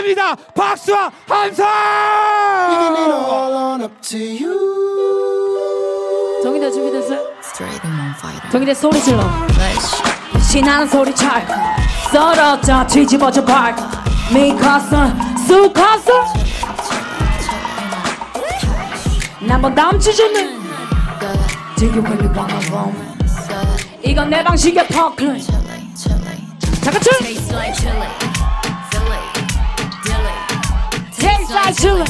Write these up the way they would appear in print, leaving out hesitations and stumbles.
축하합니다. 박수와 함성. 정희대 준비됐어요? 정희대 소리 질러. 신나는 소리 잘 썰었자 뒤집어져 발 미카선 수카선 난번 남치지는 되게 빨리 wanna 이건 내 방식의 퍼클 다같이 Taste like chili Taste like chili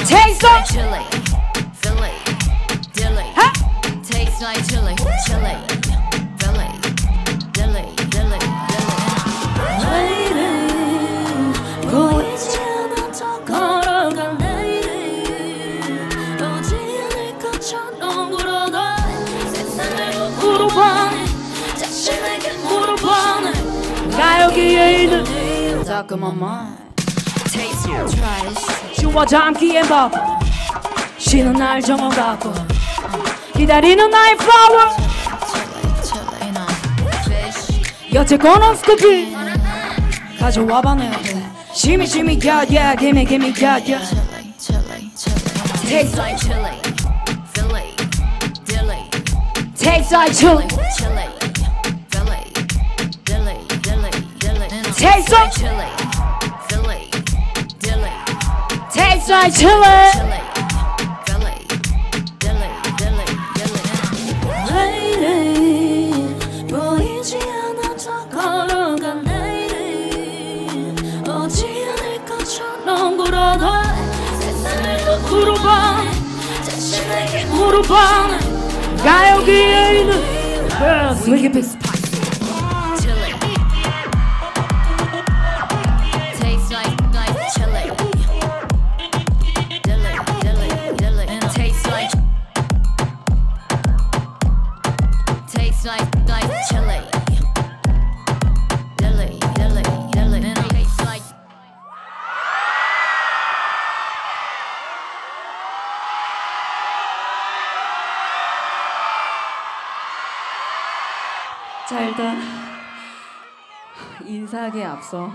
Taste like chili 보이지 않아 걸어간 내일이 오지 않을 것처럼 굴어가 세상을 물어봐 자신에게 물어봐 나 여기에 있는 따끔한 Taste your trash 주워 담기엔 바빠 쉬는 날 정원 같고 기다리는 나의 flower 여태껏 스쿠피 가져와봐 내 옆에 Shimmy shimmy yeah yeah gimme gimme yeah yeah Tastes like chili Philly Dilly Tastes like chili Philly Dilly Tastes like chili Philly Dilly Tastes like chili 보이지 않아 걸어간 내일이 오지 않을 것처럼 굴어가 세상을 물어봐 자신에게 물어봐 나 여기에 있는 Sweet big spice Tastes like chili Tastes like Tastes like chili Dilly Tastes like 자 일단 인사하기에 앞서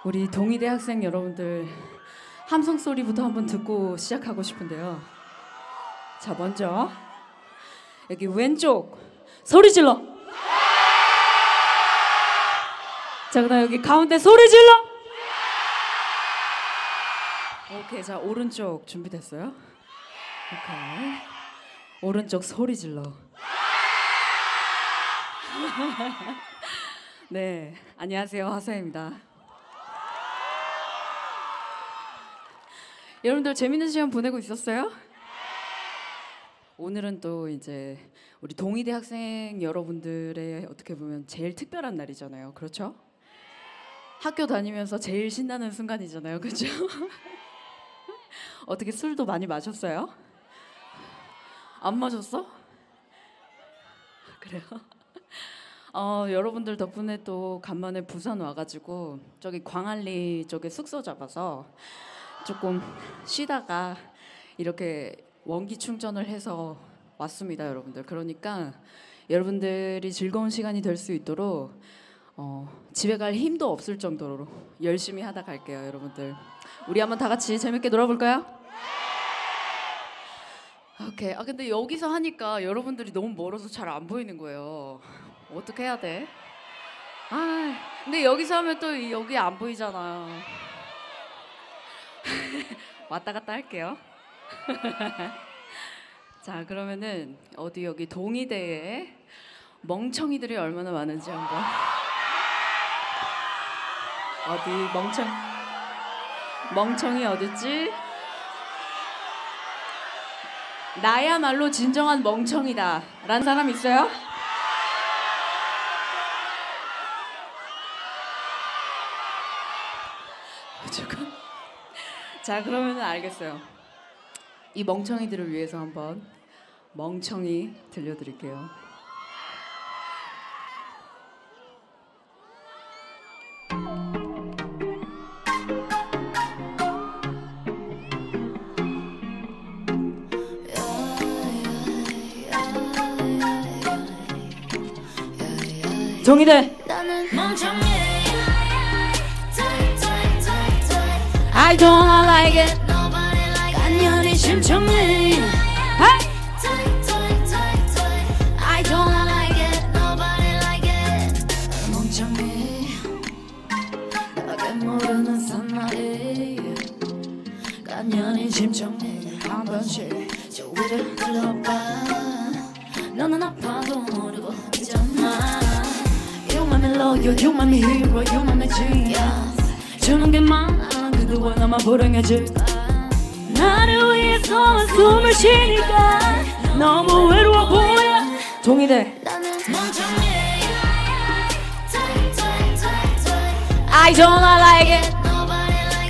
우리 동의대 학생 여러분들 함성 소리부터 한번 듣고 시작하고 싶은데요. 자 먼저 여기 왼쪽 소리 질러. 자 그다음 여기 가운데 소리 질러. 오케이 자 오른쪽 준비됐어요? 오케이 오른쪽 소리 질러. 네 안녕하세요 화서입니다. 여러분들 재밌는 시간 보내고 있었어요? 오늘은 또 이제 우리 동의대 학생 여러분들의 어떻게 보면 제일 특별한 날이잖아요. 그렇죠? 학교 다니면서 제일 신나는 순간이잖아요. 그렇죠? 어떻게 술도 많이 마셨어요? 안 마셨어? 그래요? 여러분들 덕분에 또 간만에 부산 와가지고 저기 광안리 쪽에 숙소 잡아서 조금 쉬다가 이렇게 원기 충전을 해서 왔습니다, 여러분들. 그러니까 여러분들이 즐거운 시간이 될 수 있도록 집에 갈 힘도 없을 정도로 열심히 하다 갈게요, 여러분들. 우리 한번 다 같이 재밌게 놀아볼까요? 오케이. 근데 여기서 하니까 여러분들이 너무 멀어서 잘 안 보이는 거예요. 어떻게 해야 돼? 근데 여기서 하면 또 여기 안 보이잖아요. 왔다 갔다 할게요. 자 그 어디 여기 동의대에 멍청이들이 얼마나 많은지 한번 어디 멍청이 어딨지? 나야말로 진정한 멍청이다 라는 사람 있어요? 자 그러면은 알겠어요. 이 멍청이들을 위해서 한번 멍청이 들려드릴게요. 동의대 멍청해. I don't like it. 간연히 심청해. I don't like it. 멍청해. 나게 모르는 사나이. 간연히 심청해. 한 번씩 주위를 둘러봐. 너는 아파도 모르고 있잖아. You make me loyal, you make me hero, you make me genius. 주는 게 많아 그동안 나만 불행해질까. 나를 위해서 숨을 쉬니까 너무 외로워 보여. 동의대. I don't like it.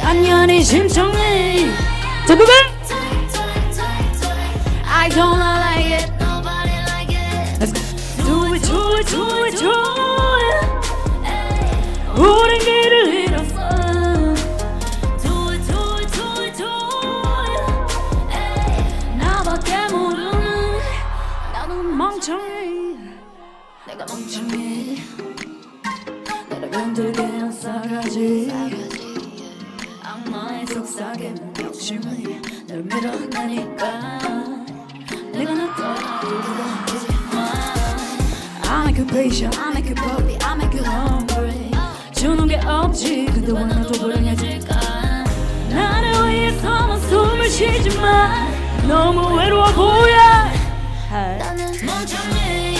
간연히 심청해. 전국은 I don't like it. Let's go. Do it, do it, do it, do it. 오랜 길을 잃었어. Do it, do it, do it, do it. 나밖에 모르는 나는 멍청해. 내가 멍청해. 나를 흔들게 한 싸가지. 악마의 속삭임 욕심이 널 밀어내니까 내가 나타나 울고 I make you patient, I make you puppy, I make you hungry. 주는 게 없지 그동안 너도 불행해질까. 나를 위해서만 숨을 쉬지만 너무 외로워 보여. 나는 멍청해.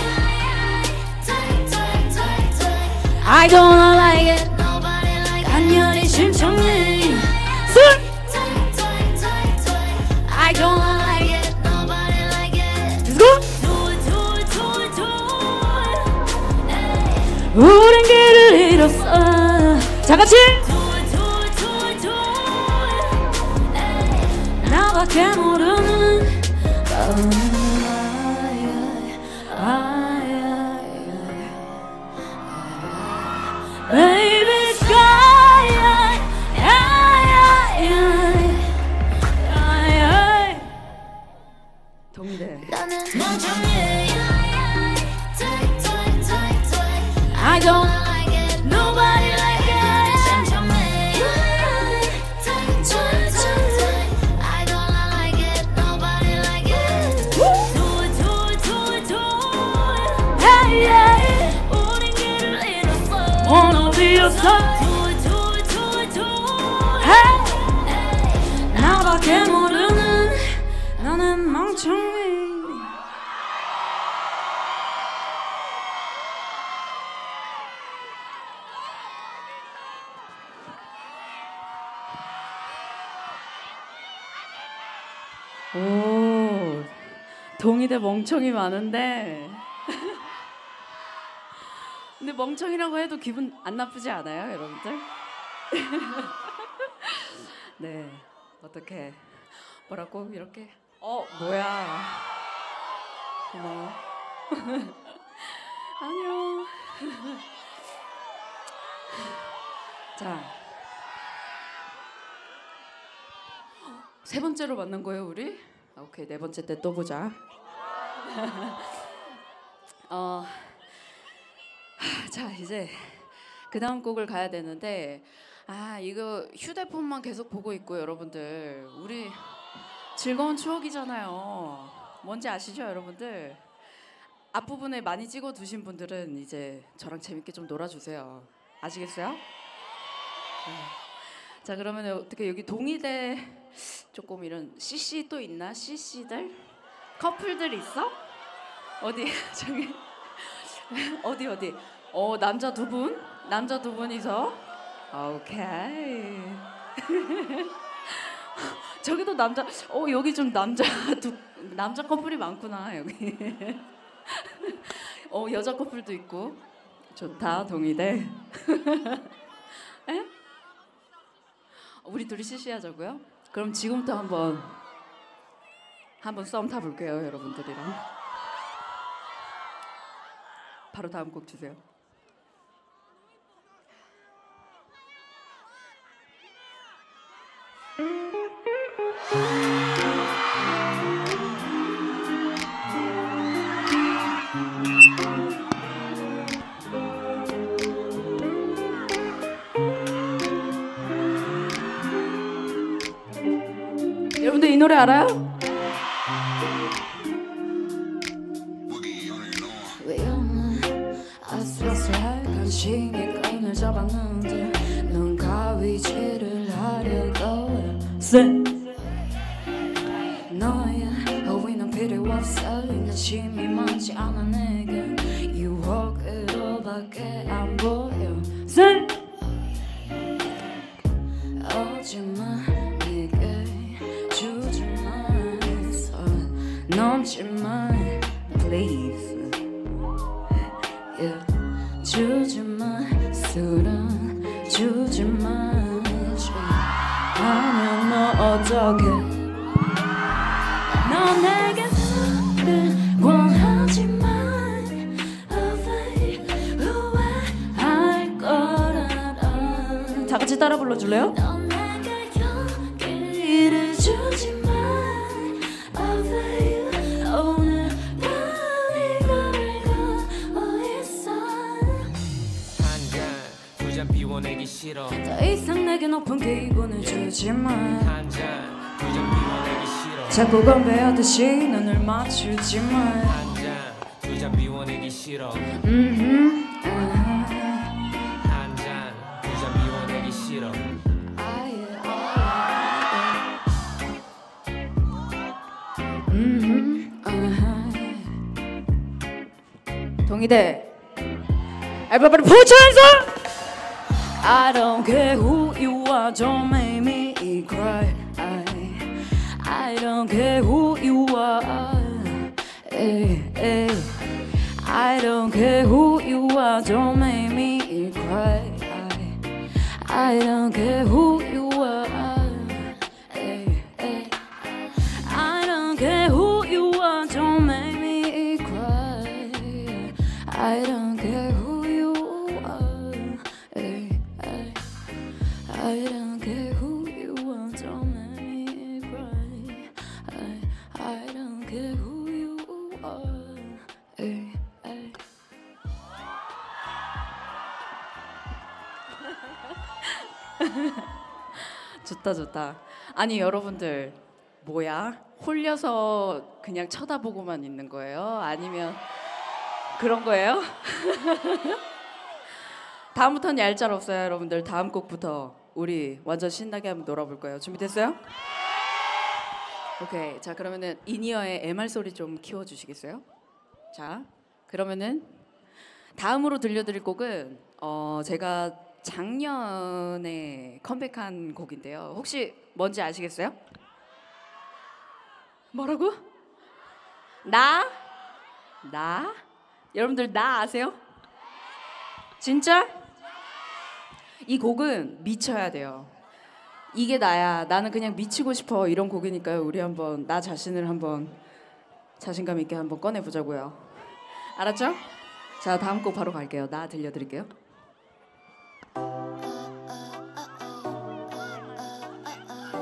I don't like it. 간연히 심청해. 술. I don't like it. Let's go. 오랜 길을 잃었어. 다 같이. 나밖에 모르는 Baby sky. 동대. I don't like it. Nobody like it. I don't like it. Nobody like it. Do it, do it, do it, do it. Hey, yeah. 우린 길을 잃었어. Wanna be your star. Do it, do it, do it, do it. Hey. 나밖에 모르는 너는 멍청해. 오, 동의대 멍청이 많은데 근데 멍청이라고 해도 기분 안 나쁘지 않아요, 여러분들? 네, 어떻게 뭐라고 이렇게 뭐야 고마워. 안녕. 자, 세 번째로 만난 거예요, 우리? 오케이, 네 번째 때 또 보자. 자, 이제 그 다음 곡을 가야 되는데 이거 휴대폰만 계속 보고 있고 여러분들 우리 즐거운 추억이잖아요. 뭔지 아시죠, 여러분들? 앞부분에 많이 찍어 두신 분들은 이제 저랑 재밌게 좀 놀아주세요. 아시겠어요? 자, 그러면 어떻게 여기 동의대 조금 이런 CC 또 있나? CC들? 커플들 있어? 어디? 저기 어디? 남자 두 분? 남자 두 분이서? 오케이. 저기도 남자. 여기 좀 남자 커플이 많구나 여기. 여자 커플도 있고. 좋다, 동의대. 에? 우리 둘이 CC하자고요? 그럼 지금부터 한번 썸 타볼게요, 여러분들이랑. 바로 다음 곡 주세요. 노래 알아요? 아슬아슬할 간신히 끈을 잡았는데 넌 가위질을 하려고 해 너의 허위는 필요 없어 인내심이 많지 않아 내겐 유혹으로밖에 안 보여 오지마 내게 주지마 선 넘지마 please yeah. 주지마 술은 주지마 하면 너 어떡해 너 내게 술을 원하지만 후회할 거라 다 같이 따라 불러줄래요? 너 내게 용기를 주지만 오늘 밤이 너를 가고 있어 한잔 두 잔 비워내기 싫어 더 이상 내게 높은 기분을 주지만 한잔 두 잔 비워내기 싫어 자꾸 건배하듯이 눈을 맞추지만 한잔 두 잔 비워내기 싫어 한잔 두 잔 비워내기 싫어 동의대 Everybody put your hands up I don't care who you are don't make me cry I don't care who you are I don't care who you are don't make me cry I don't care who you are I don't care who you are don't make me cry I don't care who you are I don't care who you are don't make me cry I don't care who you are 좋다 좋다. 아니 여러분들 뭐야? 홀려서 그냥 쳐다보고만 있는 거예요? 아니면 그런 거예요? 다음부터는 얄짤 없어요 여러분들. 다음 곡부터 우리 완전 신나게 한번 놀아볼 거예요. 준비됐어요? 오케이. 자 그러면은 인이어의 MR 소리 좀 키워주시겠어요? 자 그러면은 다음으로 들려드릴 곡은 제가 작년에 컴백한 곡인데요. 혹시 뭔지 아시겠어요? 뭐라고? 나? 여러분들 나 아세요? 진짜? 이 곡은 미쳐야 돼요. 이게 나야. 나는 그냥 미치고 싶어. 이런 곡이니까요. 우리 한번 나 자신을 한번 자신감 있게 한번 꺼내보자고요. 알았죠? 자 다음 곡 바로 갈게요. 나 들려드릴게요.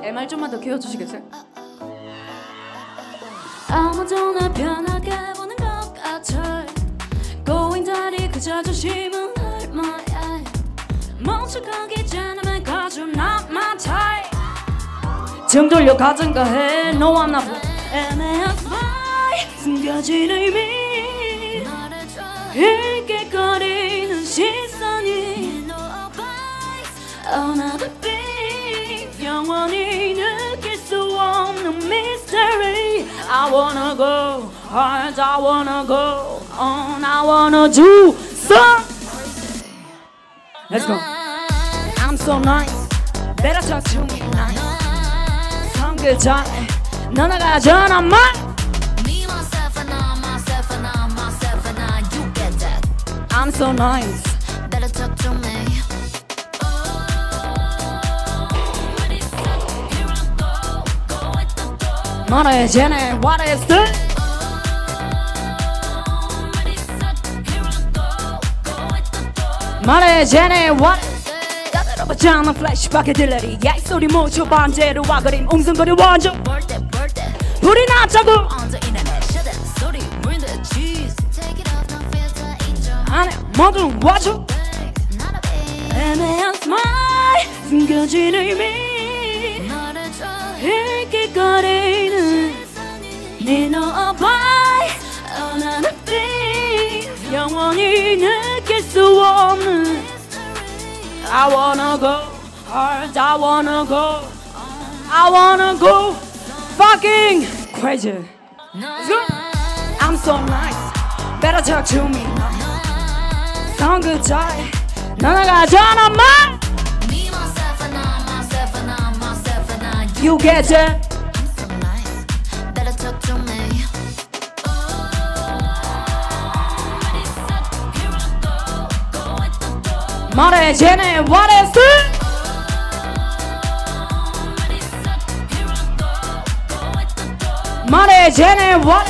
MR 좀만 더 키워주시겠어요? 아무도 날 편하게 보는 것 같아 고인다리 그 자존심은 얼마야 멍청하기 전에만 가져 not my type 등 돌려 가든가 해 No I'm not 애매한 smile 숨겨진 의미 흘끗거리는 시선이 Another beat 영원히 느낄 수 없는 mystery I wanna go hard I wanna go on I wanna do some Let's go I'm so nice Better talk to me nice 성그 전에 너 나가잖아 말 Me myself and I myself and I myself and I You get that I'm so nice Better talk to me 말해 쟤네 what is this 말해 쟤네 what 까다로워지 않은 플래시박의 딜레리 야이 소리 모두 반대로 와 그림 웅성거려 완전 불이 났자고 안에 모두 와줘 애매한 스마일 숨겨진 의미 흘끗 핑핑거리는 네 너와의 나는 빛 영원히 느낄 수 없는 I wanna go hard I wanna go I wanna go fucking crazy I'm so nice better talk to me 넌 그자에 너 나가잖아 마 You get that better talk to me 말해 쟤네 what is it 말해 쟤네 what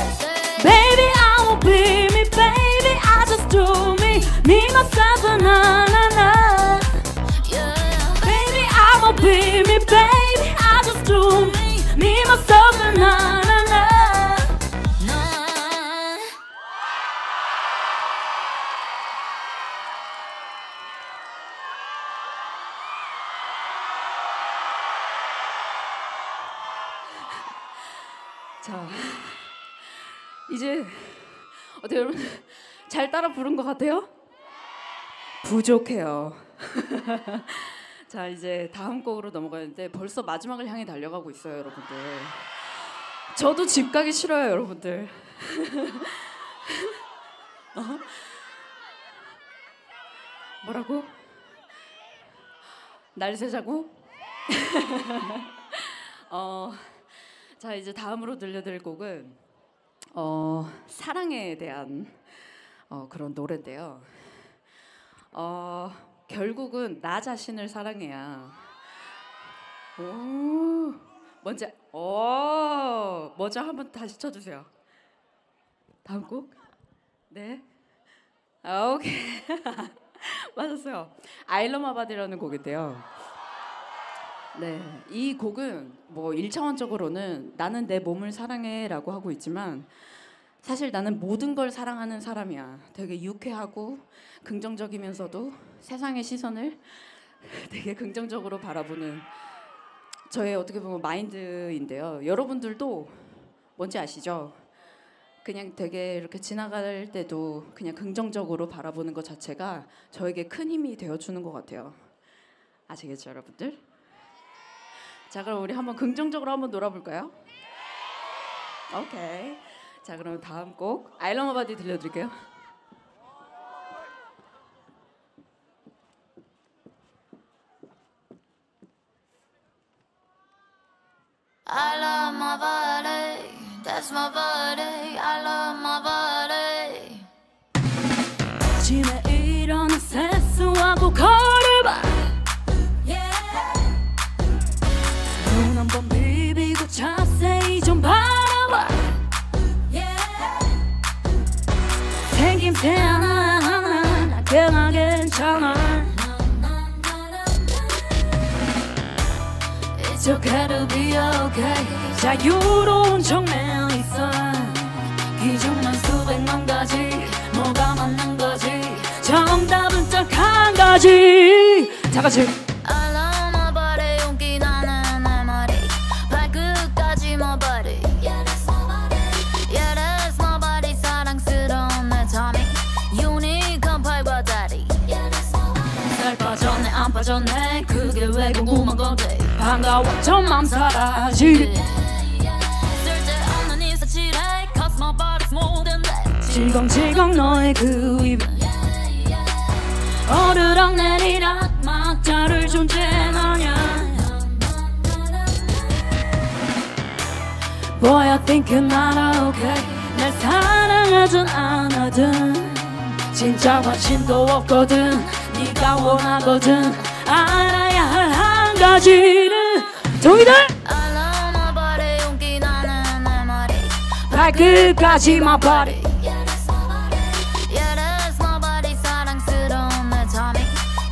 Baby I will be me baby I just do me me myself and na Baby I will be me baby I just do me me myself and na 자, 이제 어때요 여러분? 잘 따라 부른 것 같아요? 부족해요. 자, 이제 다음 곡으로 넘어가는데 벌써 마지막을 향해 달려가고 있어요, 여러분들. 저도 집 가기 싫어요, 여러분들. 뭐라고? 날 새자고? 자, 이제 다음으로 들려드릴 곡은 사랑에 대한 그런 노래인데요. 결국은 나 자신을 사랑해야. 먼저 한번 다시 쳐주세요. 다음 곡? 네. 오케이. 맞았어요. I Love My Body라는 곡인데요. 네, 이 곡은 뭐 1차원적으로는 나는 내 몸을 사랑해라고 하고 있지만 사실 나는 모든 걸 사랑하는 사람이야. 되게 유쾌하고 긍정적이면서도 세상의 시선을 되게 긍정적으로 바라보는 저의 어떻게 보면 마인드인데요. 여러분들도 뭔지 아시죠? 그냥 되게 이렇게 지나갈 때도 그냥 긍정적으로 바라보는 것 자체가 저에게 큰 힘이 되어주는 것 같아요. 아시겠죠, 여러분들? 자, 그럼 우리 한번 긍정적으로 한번 놀아볼까요? 오케이. 자, 그럼 다음 곡 I Love My Body 들려드릴게요. I love my body that's my body I love my body 아침에 일어나 세수하고 거울을 봐 눈 한번 비비고 자세히 좀 바라봐 생김새 하나하나 그냥 괜찮아 It's okay to be okay 자유로운 척면 있어 기준만 수백만 가지 뭐가 맞는 거지 정답은 딱 한 가지 다 같이 I love my body 용기 나는 내 머리 발끝까지 my body Yeah that's my body 사랑스러운 내 tummy 유니크한 팔과 다리 Yeah that's my body 살 빠졌네 안 빠졌네 그게 왜 궁금한 건데 반가워 저 맘 사라지 쓸데없는 인사치레 Cause my body's more than that 질겅질겅 너의 그 입 오르락 내리락 막자를 존재하냐 Boy I think you're not okay 날 사랑하든 안 하든 진짜 관심도 없거든 네가 원하거든 알아야 할 한 가지는 동이들 I love my body 용기 나는 내 머리 발끝까지 my body Yeah that's my body 사랑스러운 내 tummy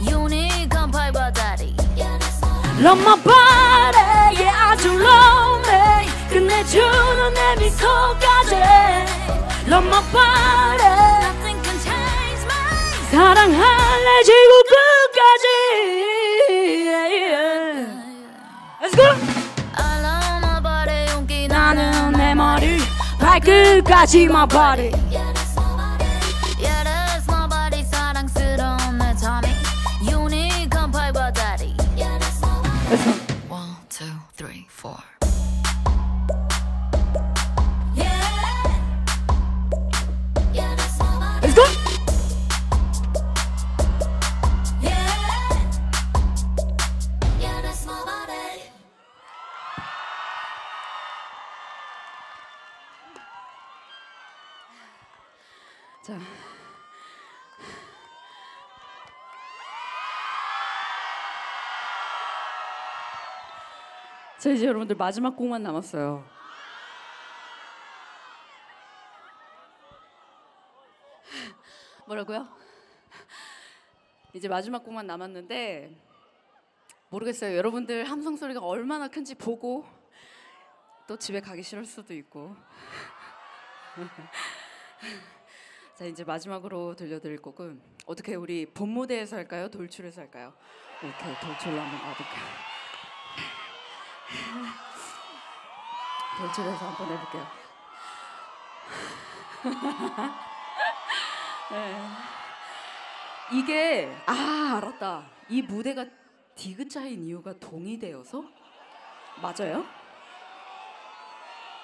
유니크한 팔과 다리 Yeah that's my body Love my body yeah 아주 lonely 끝내주는 내 미소까지 Love my body Nothing can change my 사랑할래 지구 끝까지 yeah, yeah. Let's go I love my body 발끝까지 my body. Yeah, that's nobody 사랑스러운 내 tummy. 유니크한 팔과 다리. Yeah, that's nobody. 1, 2, 3, 4. Let's go. 자, 자 이제 여러분들 마지막 곡만 남았어요. 뭐라고요? 이제 마지막 곡만 남았는데 모르겠어요. 여러분들 함성 소리가 얼마나 큰지 보고 또 집에 가기 싫을 수도 있고. 자 이제 마지막으로 들려드릴 곡은 어떻게 우리 본 무대에서 할까요? 돌출에서 할까요? 오케이, 돌출로 한번 가볼게요. 돌출해서 한번 해볼게요. 네. 이게 알았다. 이 무대가 디귿자인 이유가 동이되어서? 맞아요?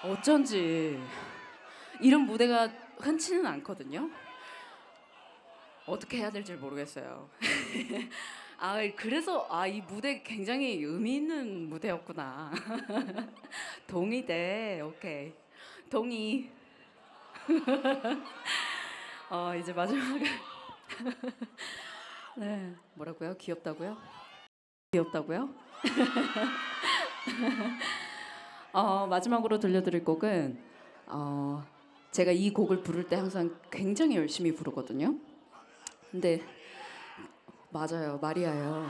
어쩐지 이런 무대가 흔치는 않거든요. 어떻게 해야 될지 모르겠어요. 그래서 이 무대 굉장히 의미 있는 무대였구나. 동이대. 오케이. 동이. 이제 마지막을. 네. 뭐라고요? 귀엽다고요? 귀엽다고요? 마지막으로 들려드릴 곡은 제가 이 곡을 부를 때 항상 굉장히 열심히 부르거든요. 근데 맞아요, 마리아예요.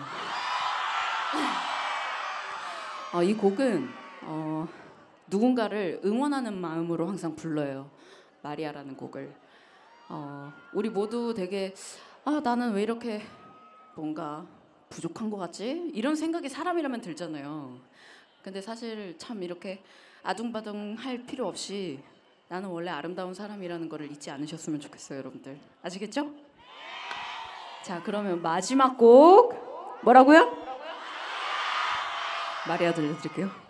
이 곡은 누군가를 응원하는 마음으로 항상 불러요. 마리아라는 곡을. 우리 모두 되게 나는 왜 이렇게 뭔가 부족한 것 같지? 이런 생각이 사람이라면 들잖아요. 근데 사실 참 이렇게 아둥바둥 할 필요 없이 나는 원래 아름다운 사람이라는 거를 잊지 않으셨으면 좋겠어요, 여러분들. 아시겠죠? 자, 그러면 마지막 곡 뭐라고요? 마리아 들려드릴게요.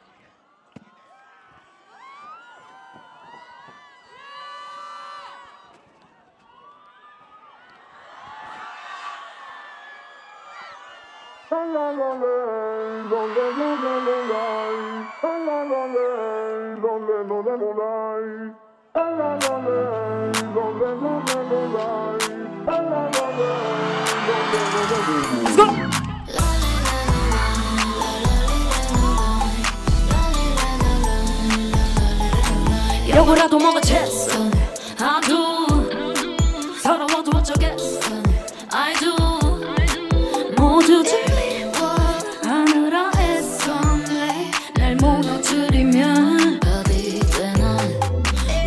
Let's go. 요거라도 먹어챘어. I do. 서러워도 어쩌겠어. I do. 모두 하느라 애썼네. 날 무너뜨리면 어디 때나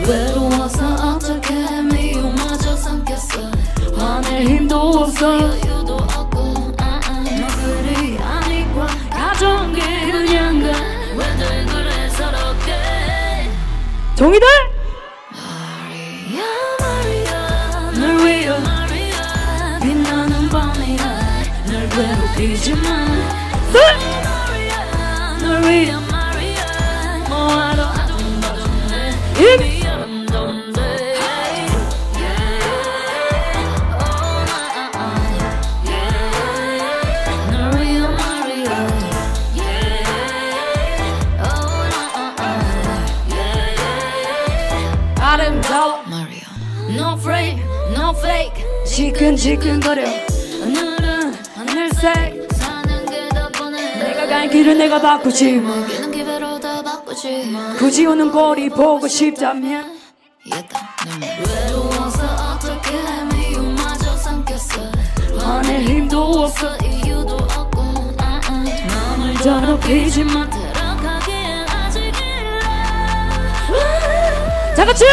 외로워서 어떻게 미움마저 삼켰어. 화낼 힘도 없어. 여유도 없고 너들이 아니고 가져온 게 그냥 가. 왜들 그래 서럽게 종이들 마리아 널 위해 빛나는 밤이야. 널 괴롭히지 마. 널 위해 마리아 뭐하러 아둥바둥해. 미안한데 널 위해 마리아 아름다워 마리아. No frame, no fake. 지끈지끈거려 오늘은 하늘색. 사는 게 더 뻔해. 내가 간 길은 내가 바꾸지. 먹이는 기회로 다 바꾸지. 굳이 오는 꼴이 보고 싶다면 외로워서 어떻게 미움마저 삼켰어. 화낼 힘도 없어. 이유도 없고 마음을 더럽히지 마. 들어가기엔 아직 일러. 다 같이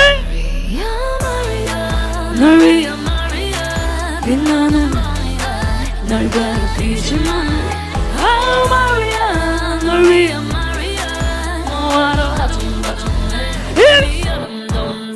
널 위해 마리아 빛나는 널 괴롭히지 마. Oh 마리아 널 위해 마리아 뭐하러 아둥바둥해. 미안한데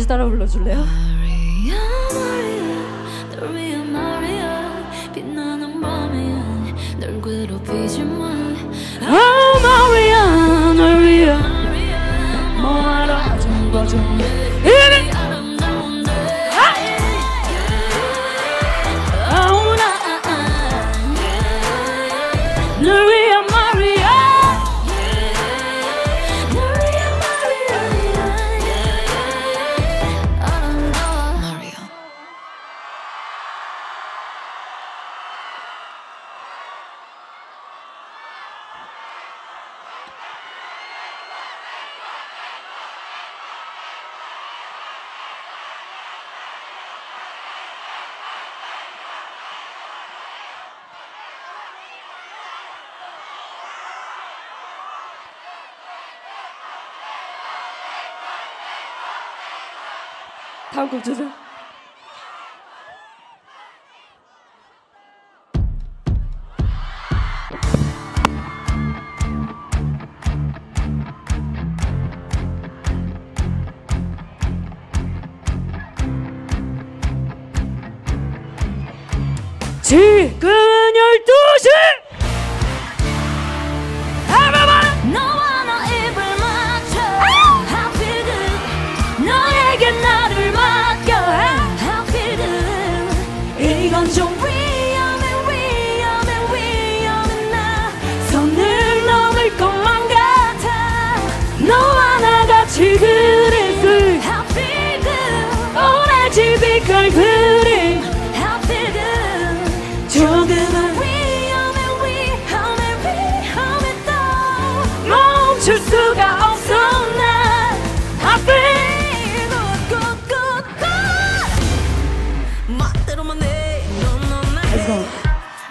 같이 따라 불러줄래요? Maria, Maria, the real Maria. 빛나는 밤이야, 널 괴롭히지 마. Oh Maria, 널 위해 뭐하러 하자는 거죠? 이미 아름다운데 Oh 나 널 위해 Maria, 널 위해 Maria. 아름다워 Maria. 다음 곡 주세요. 지금 12시! Everybody! 너와 나 입을 맞춰 I feel good. 너에게 나를 맡겨 I feel good. 이건 좀 위험해 위험해 위험해 나 선을 넘을 것만 같아 너와 나 같이 그랬을 I feel good. 오늘 집이 걸 그림 I feel good. 조금은 위험해 위험해 위험해 또 멈출 수가 없어 난 I feel good good good 멋대로만 해 Let's go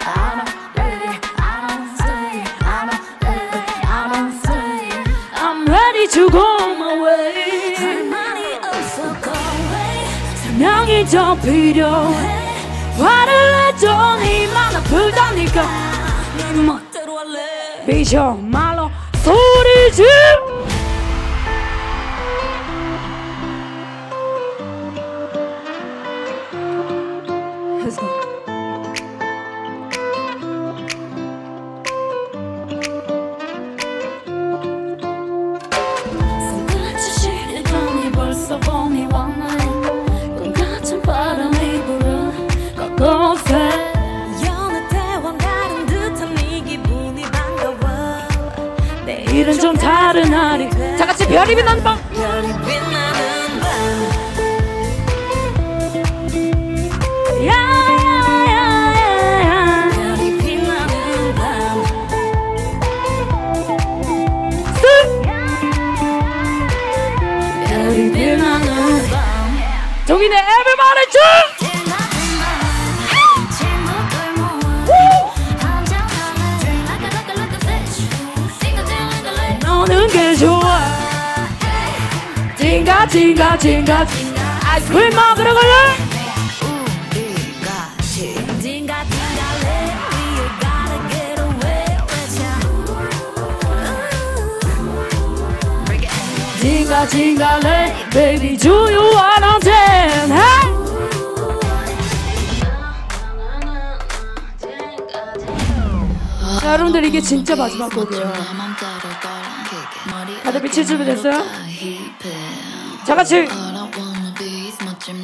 I don't really I don't stay I don't really I don't stay I'm ready to go my way 할 말이 없어 go away 설명이 더 필요해 화를 내도 니만 아프다니까 내 멋대로 할래 비춰 말로 소리 지 Let's go 손같이 시간이 벌써 봄이 왔네 꿈같은 바람이 불어 곳에 여느 때와 다른 듯한 네 기분이 반가워 내일은 좀 다른 날이 다 같이 별이 빛나는 밤 별이 빛나는 밤 야야야야 별이 빛나는 밤 별이 빛나는 밤 종이네 everybody 춤 노는 게 좋아 징가 징가 징가 아이스크림 먹으러 갈래? 징가 징가 레 baby do you wanna dance hey? 자, 여러분들 이게 진짜 마지막 곡이에요. 다들 미칠 준비 됐어요? 다 같이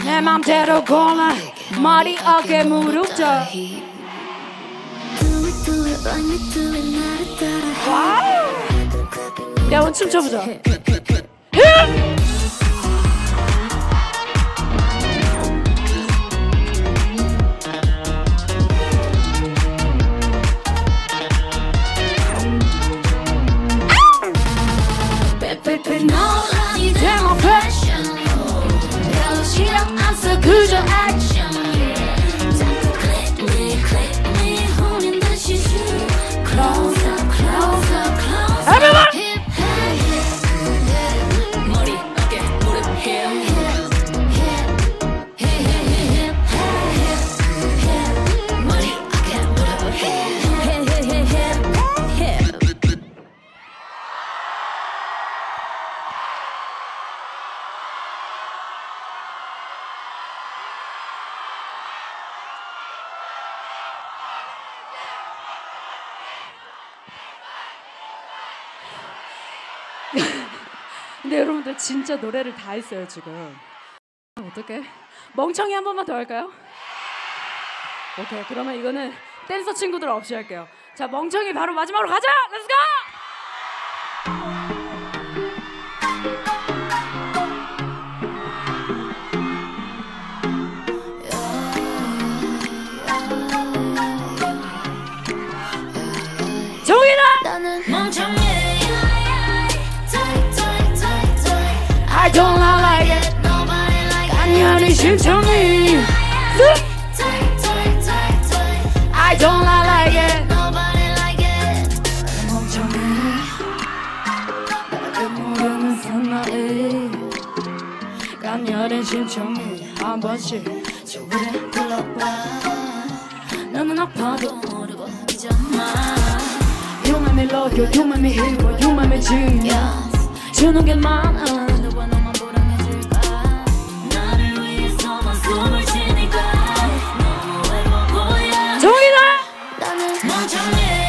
내 맘대로 골라 머리 어깨 무릎 자 와우 야 오늘 춤춰보자 논란이 되면 패션 별로 신경 안 써 그저 액션 자꾸 click me 혼인 듯이 closer closer closer Everyone! hip hey 머리 근데 여러분들 진짜 노래를 다 했어요 지금. 어떡해? 멍청이 한 번만 더 할까요? 오케이, 그러면 이거는 댄서 친구들 없이 할게요. 자, 멍청이 바로 마지막으로 가자! 렛츠고! 정인아! 나는 멍청해. I don't like it. Nobody like it. 당연히 심청이. I don't like it. Nobody like it. 멍청해. 나도 모르는 사나이. 가녀린 심청이 한 번씩 주위를 둘러봐. 너는 아파도 모르고 잊어마. You make me love you, you make me hero, you make me genius. 주는 게 많아. 누가 너만 불안해질까? 나를 위해서만 숨을 쉬니까 너무 외로워 보여. 정인아! 나는 멍청해.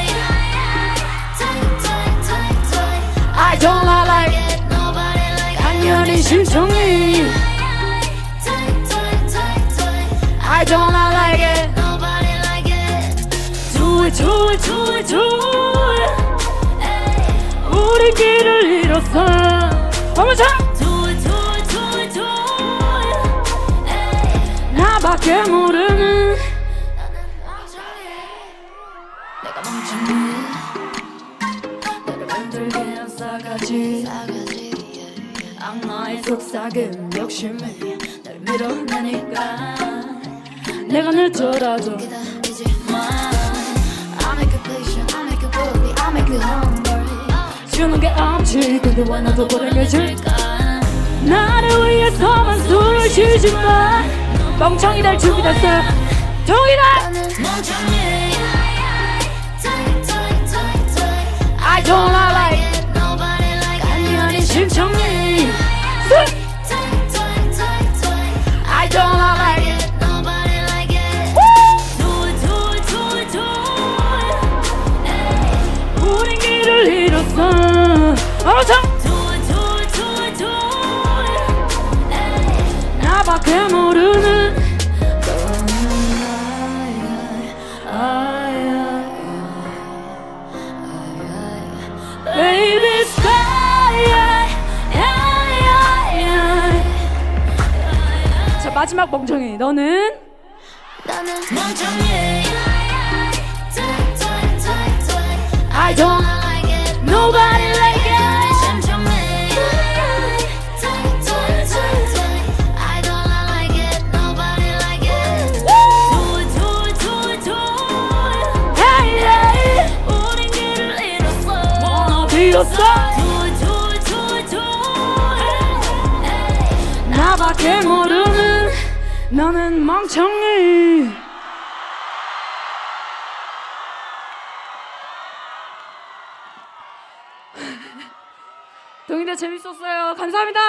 I don't like it. Nobody like it. 당연히 심청이. I don't like it. Nobody like it. Do it, do it, do it, do it. 우리 길을 잃었어. 한번 더. Do it, do it, do it, do it. 나밖에 모르는. 내가 멍청해. 너를 흔들게 한 싸가지. 악마의 속삭임 욕심이 날 밀어내니까 내가 늦더라도 기다리지 마. I make it patient, I make it worry, I make it hungry. 주는 게 없지. 근데 왜 나도 불행해질까? 줄까? 나를 위해서만 숨을 쉬지 마. 멍청이 될 준비됐어요. 정이다. 나는 멍청해. I don't like it. Nobody like it. 당연히 심청이. I don't like it. Nobody like it. Do it, do it, do it, do it. 우린 길을 잃었어. 어서. Do it, do it, do it, do it. 나밖에 모르는. Baby sky. 자, 마지막 멍청이. 너는 나는 멍청해. I don't like it. nobody like it. 심청해. I don't like it. Nobody like it. Do it, do it, do it, do it. Hey, hey. 우린 길을 잃었어. wanna be your star. Do it, do it, do it, do it. 나밖에 모르는 너는 멍청이. 동인들 재밌었어요. 감사합니다.